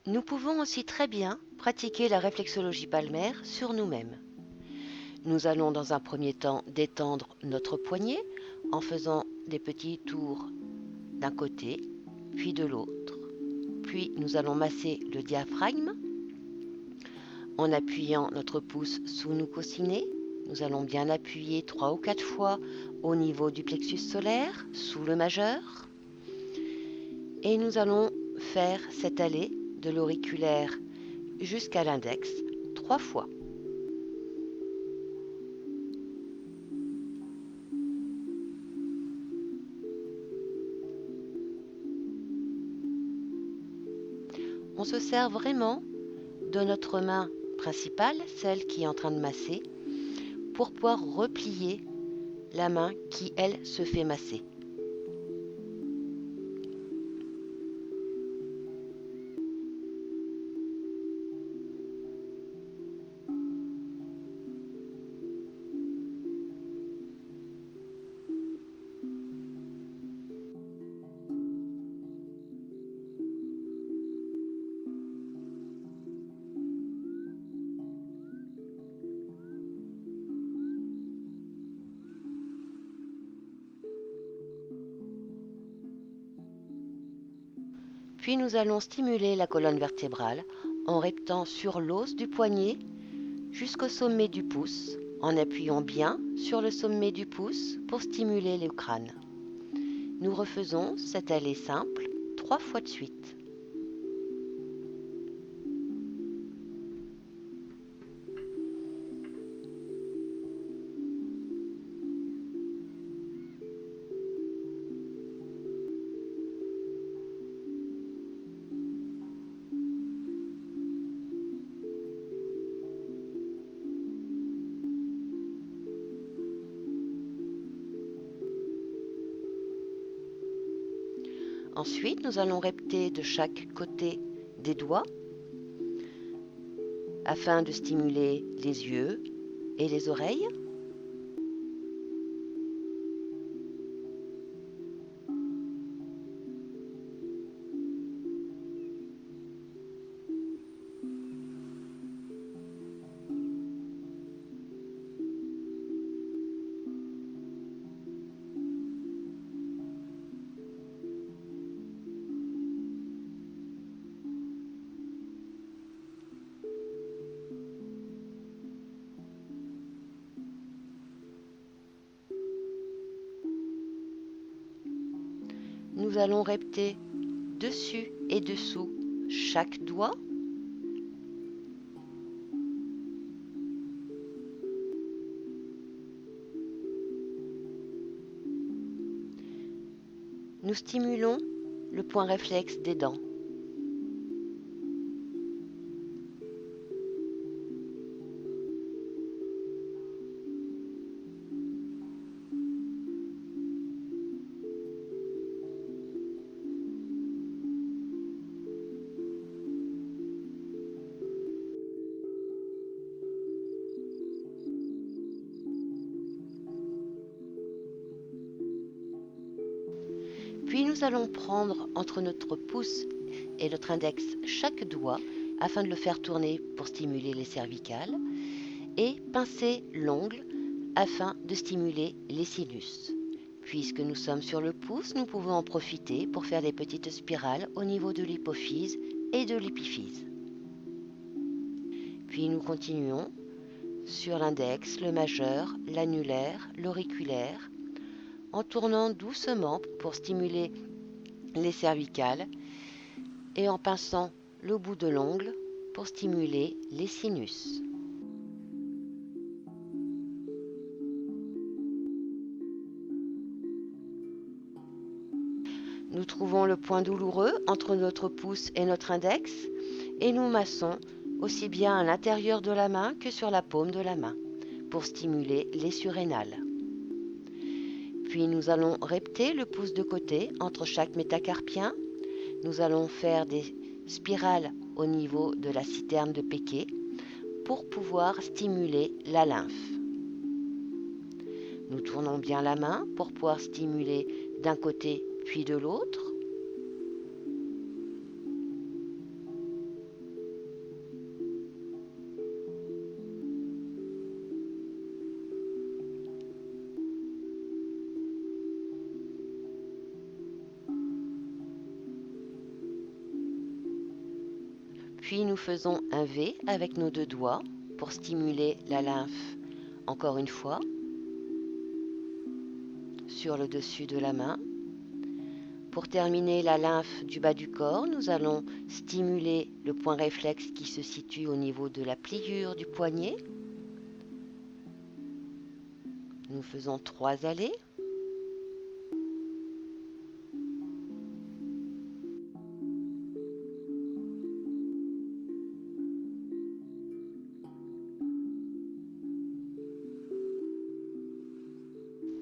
Nous pouvons aussi très bien pratiquer la réflexologie palmaire sur nous-mêmes. Nous allons dans un premier temps détendre notre poignet en faisant des petits tours d'un côté, puis de l'autre. Puis nous allons masser le diaphragme en appuyant notre pouce sous nos coussinets. Nous allons bien appuyer 3 ou 4 fois au niveau du plexus solaire, sous le majeur. Et nous allons faire cette allée de l'auriculaire jusqu'à l'index 3 fois. On se sert vraiment de notre main principale, celle qui est en train de masser, pour pouvoir replier la main qui, elle, se fait masser. Puis nous allons stimuler la colonne vertébrale en reptant sur l'os du poignet jusqu'au sommet du pouce, en appuyant bien sur le sommet du pouce pour stimuler le crâne. Nous refaisons cette allée simple 3 fois de suite. Ensuite, nous allons repter de chaque côté des doigts afin de stimuler les yeux et les oreilles. Nous allons repter dessus et dessous chaque doigt. Nous stimulons le point réflexe des dents. Puis nous allons prendre entre notre pouce et notre index chaque doigt afin de le faire tourner pour stimuler les cervicales et pincer l'ongle afin de stimuler les sinus. Puisque nous sommes sur le pouce, nous pouvons en profiter pour faire des petites spirales au niveau de l'hypophyse et de l'épiphyse. Puis nous continuons sur l'index, le majeur, l'annulaire, l'auriculaire, en tournant doucement pour stimuler les cervicales et en pinçant le bout de l'ongle pour stimuler les sinus. Nous trouvons le point douloureux entre notre pouce et notre index et nous massons aussi bien à l'intérieur de la main que sur la paume de la main pour stimuler les surrénales. Puis nous allons repter le pouce de côté entre chaque métacarpien. Nous allons faire des spirales au niveau de la citerne de Pecquet pour pouvoir stimuler la lymphe. Nous tournons bien la main pour pouvoir stimuler d'un côté puis de l'autre. Puis nous faisons un V avec nos 2 doigts pour stimuler la lymphe encore une fois sur le dessus de la main. Pour terminer la lymphe du bas du corps, nous allons stimuler le point réflexe qui se situe au niveau de la pliure du poignet. Nous faisons 3 allées.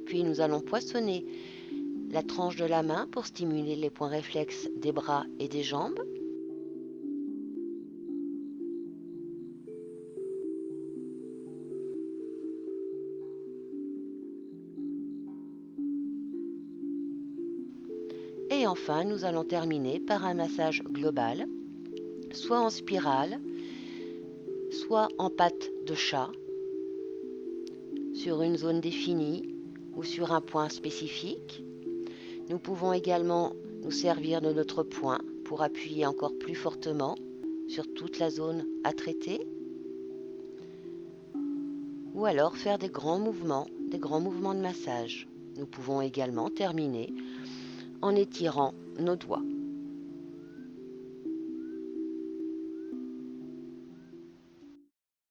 Puis nous allons poinçonner la tranche de la main pour stimuler les points réflexes des bras et des jambes. Et enfin, nous allons terminer par un massage global, soit en spirale, soit en patte de chat, sur une zone définie ou sur un point spécifique. Nous pouvons également nous servir de notre poing pour appuyer encore plus fortement sur toute la zone à traiter, ou alors faire des grands mouvements de massage. Nous pouvons également terminer en étirant nos doigts.